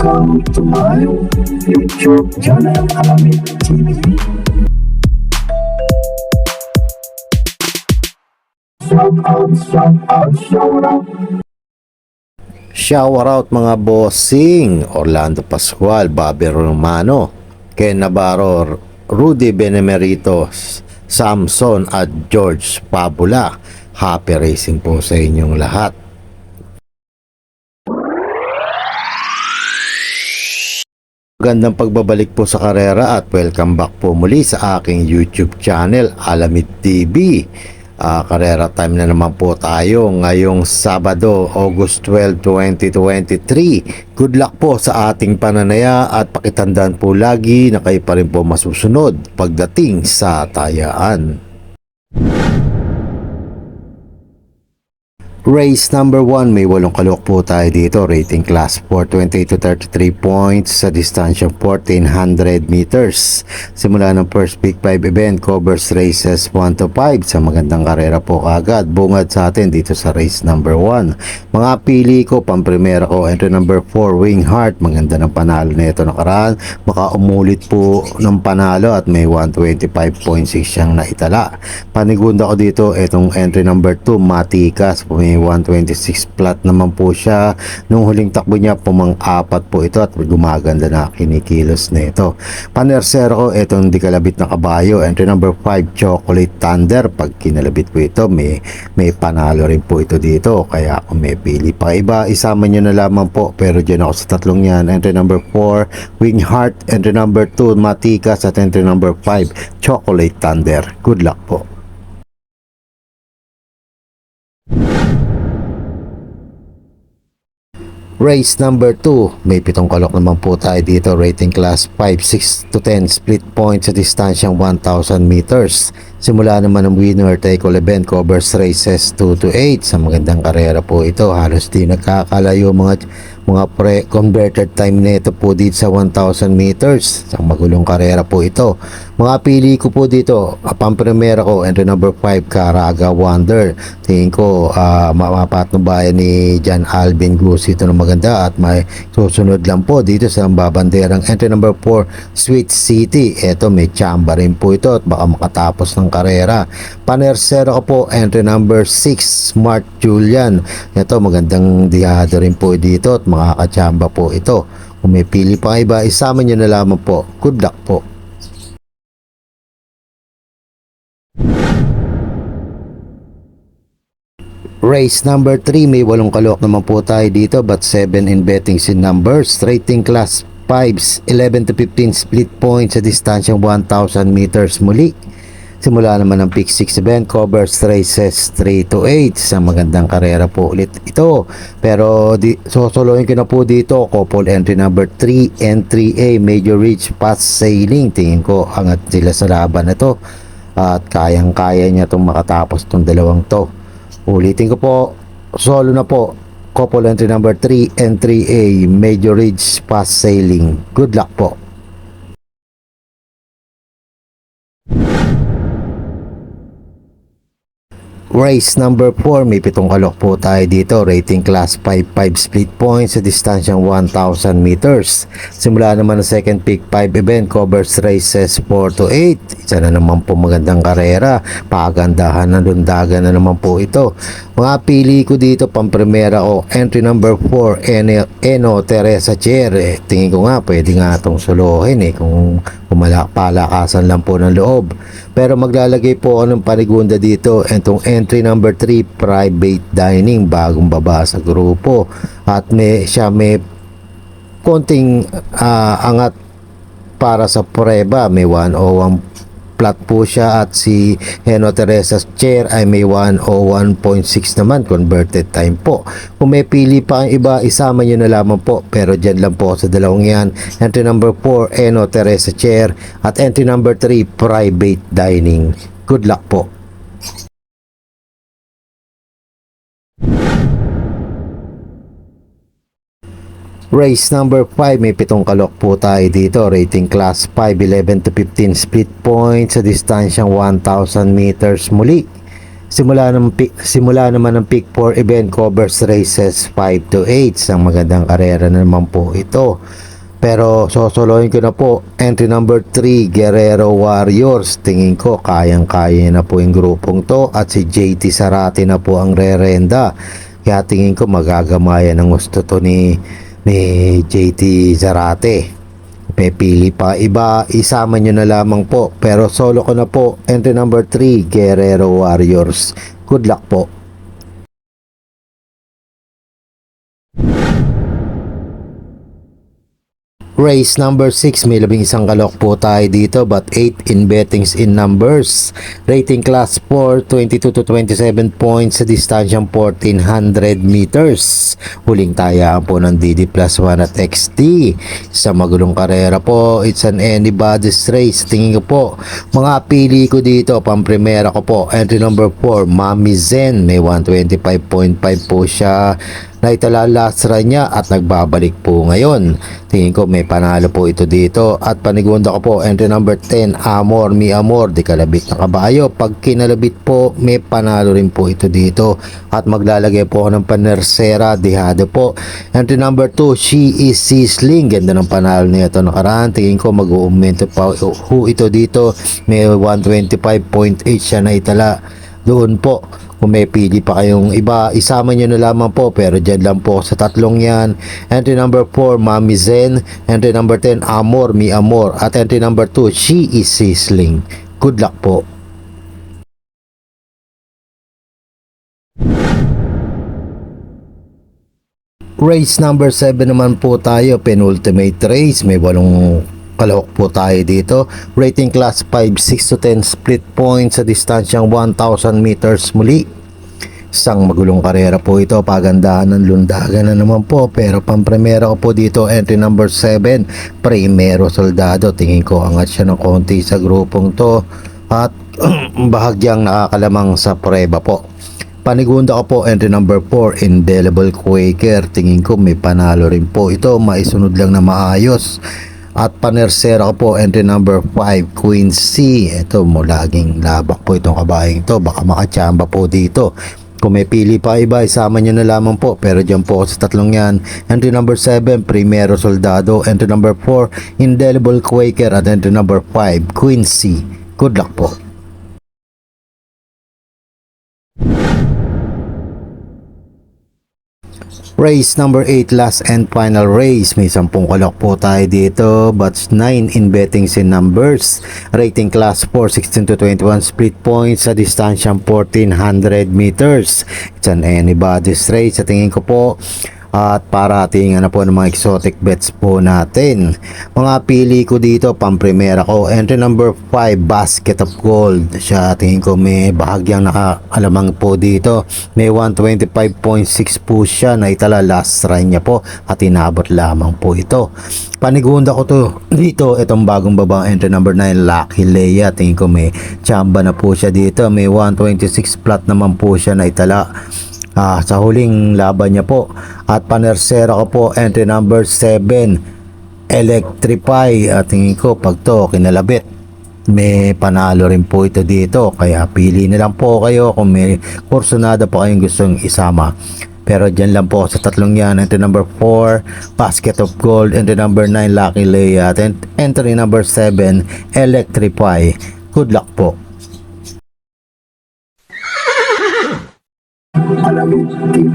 Welcome to my YouTube channel, Alamid TV. Shout out. Shower out mga bossing, Orlando Pascual, Bobby Romano, Ken Navarro, Rudy Benemerito, Samson at George Pabula. Happy racing po sa inyong lahat. Magandang pagbabalik po sa karera at welcome back po muli sa aking YouTube channel, Alamid TV. Karera time na naman po tayo ngayong Sabado, August 12, 2023. Good luck po sa ating pananaya at pakitandaan po lagi na kayo pa rin po masusunod pagdating sa tayaan. Race number 1, may 8 kalok po tayo dito. Rating class 4, 28 to 33 points sa distansyang 1400 meters. Simula ng first Big 5 event, covers races 1 to 5 sa magandang karera po kagad. Bungad sa atin dito sa race number 1. Mga pili ko, pamprimera ko, entry number 4, Wing Heart. Maganda ng panalo na ito nakaraan. Baka umulit po ng panalo at may 125.6 siyang naitala. Panigunda ko dito, itong entry number 2, Matikas. May 126 flat naman po siya. Nung huling takbo niya, pumang-apat po ito at gumaganda na kinikilos na ito. Panersero ko, itong di kalabit na kabayo. Entry number 5, Chocolate Thunder. Pag kinalabit po ito, may panalo rin po ito dito. Kaya kung may pili pa iba, isama nyo na lamang po. Pero dyan ako sa tatlong yan. Entry number 4, Wing Heart. Entry number 2, Matikas. At entry number 5, Chocolate Thunder. Good luck po. Race number 2, may 7 kalok naman po tayo dito. Rating class 5, 6 to 10 split points sa distansyang 1000 meters. Simula naman ng winner, take all event, covers races 2 to 8 sa magandang karera po ito. Halos di nagkakalayo mga pre-converted time nito po dito sa 1000 meters. Sa magulong karera po ito. Mga pili ko po dito, pamprimera ko, entry number 5, Caraga Wonder. Tingin ko mapatnubayan ni John Alvin Guzzi ito na maganda at may susunod lang po dito sa babanderang entry number 4, Sweet City. Ito may chamba rin po ito at baka makatapos ng karera. Panersero ko po, entry number 6, Smart Julian. Ito magandang dihado rin po dito at makakachamba po ito. Kung may pili pa iba, isama nyo na lamang po. Good luck po. Race number 3, may 8 kalok naman po tayo dito but 7 in betting sin numbers. Rating class 5, 11 to 15 split points sa distansyang 1000 meters muli. Simula naman ng Pick 6 event, covers races 3 to 8 sa magandang karera po ulit ito. Pero sosolohin ko na po dito, couple entry number 3 and 3A, Major Reach Fast Sailing. Tingin ko angat sila sa laban na to at kayang-kaya niya itong makatapos itong dalawang to. Ulitin ko po, solo na po, couple entry number 3 and 3A, Major Ridge Fast Sailing. Good luck po. Race number 4, may 7 kalok po tayo dito. Rating class 5, 5 split points sa distansyang 1000 meters. Simula naman ng second Pick 5 event, covers races 4 to 8. Isa na naman po magandang karera. Pagandahan ng lundagan na naman po ito. Mga pili ko dito, pamprimera ko, entry number 4, Eno Teresa Chair. Tingin ko nga, pwede nga itong solohin kung palakasan lang po ng loob. Pero maglalagay po ako ng panigunda dito. Itong entry number 3, Private Dining, bagong baba sa grupo. At may konting angat para sa prueba. May 101 flat po siya at si Heno Teresa's Chair ay may 101.6 naman converted time po. Kung may pili pa ang iba, isama nyo na lamang po. Pero dyan lang po sa dalawang yan. Entry number 4, Heno Teresa Chair at entry number 3, Private Dining. Good luck po. Race number 5, may 7 kalok po tayo dito. Rating class 5, 11 to 15 split points sa distansyang 1000 meters muli. Simula naman ng Pick 4 event covers races 5 to 8. Isang magandang karera na naman po ito. Pero sosolohin ko na po. Entry number 3, Guerrero Warriors. Tingin ko kayang-kaya na po yung grupong to. At si JT Zarate na po ang rerenda. Kaya tingin ko magagamayan ng gusto to ni JT Zarate. Pipili pa iba, isama nyo na lamang po. Pero solo ko na po. Entry number 3, Guerrero Warriors. Good luck po. Race number 6, may 11 kalok po tayo dito but 8 in bettings in numbers. Rating class 4, 22 to 27 points sa distansyang 1400 meters. Huling tayaan po ng DD plus 1 at XT. Sa magulong karera po, it's an anybody's race. Tingin ko po, mga pili ko dito, pamprimera ko po. Entry number 4, Mami Zen. May 125.5 po siya. Naitala last run niya at nagbabalik po ngayon. Tingin ko may panalo po ito dito. At panigunda ko po, entry number 10, Amor Mi Amor, di kalabit na kabayo. Pag kinalabit po, may panalo rin po ito dito. At maglalagay po ako ng panersera, dihado po. Entry number 2, She Is Sizzling. Ganda ng panalo niya ito nakaraan. Tingin ko mag-uumento pa ito dito. May 125.8 siya na itala. Doon po, kung may pili pa kayong iba, isama nyo na lamang po. Pero dyan lang po sa tatlong yan. Entry number 4, Mami Zen. Entry number 10, Amor Mi Amor. At entry number 2, She Is Sizzling. Good luck po. Race number 7 naman po tayo. Penultimate race. May 8 kalahok po tayo dito. Rating class 5, 6 to 10 split points sa distansyang 1,000 meters muli. Isang magulong karera po ito. Pagandahan ng lundagan na naman po. Pero pampremera ko po dito, entry number 7, Primero Soldado. Tingin ko angat siya ng konti sa grupong to. At bahagyang nakakalamang sa preba po. Panigunda ko po, entry number 4, Indelible Quaker. Tingin ko may panalo rin po ito. Maisunod lang na maayos. At panersera ko po, entry number 5, Queen C. Ito mo, laging labak po itong kabaeng ito. Baka makachamba po dito. Kung may pili pa iba, isama nyo na lamang po. Pero dyan po sa tatlong yan. Entry number 7, Primero Soldado. Entry number 4, Indelible Quaker. At entry number 5, Queen C. Good luck po. Race number 8, last and final race. May 10 kalok po tayo dito. But 9 in bettings in numbers. Rating class 4, 16 to 21 split points sa distansyang 1400 meters. It's an anybody's race. Sa tingin ko po, at para tingnan na po ng mga exotic bets po natin. Mga pili ko dito, pamprimera ko. Entry number 5, Basket of Gold. Siya tingin ko may bahagyang nakaalamang po dito. May 125.6 po siya na itala last run niya po. At inabot lamang po ito. Panigunda ko to dito. Itong bagong babang entry number 9, Lucky Leia. Tingin ko may chamba na po siya dito. May 126 flat naman po siya na itala sa huling laban niya po. At panersera ko po, entry number 7, Electrify. At tingin ko pag to kinalabit, may panalo rin po ito dito. Kaya pili na lang po kayo kung may kursonada po kayong gustong isama. Pero dyan lang po sa tatlong yan. Entry number 4, Basket of Gold. Entry number 9, Lucky Leia. At entry number 7, Electrify. Good luck po. Malamig TV.